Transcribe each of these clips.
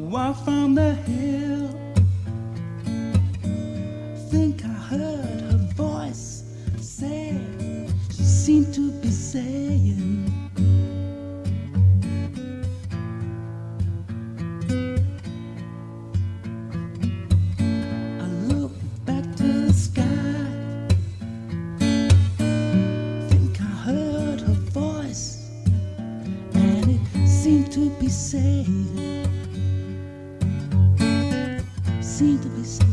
walked from the hill. Think I heard her voice say, she seemed to be saying, I looked back to the sky. Think I heard her voice, and it seemed to be saying, seemed to be saying,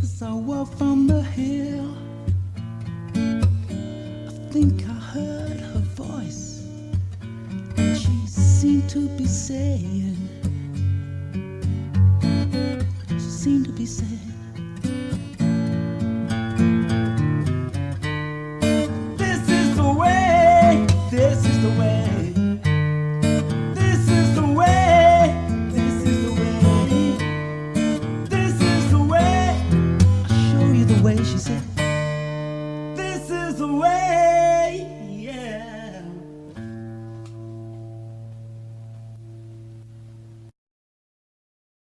as I walked from the hill, I think I heard her voice, and she seemed to be saying, she seemed to be saying, this is the way, this is the way. She said, this is the way.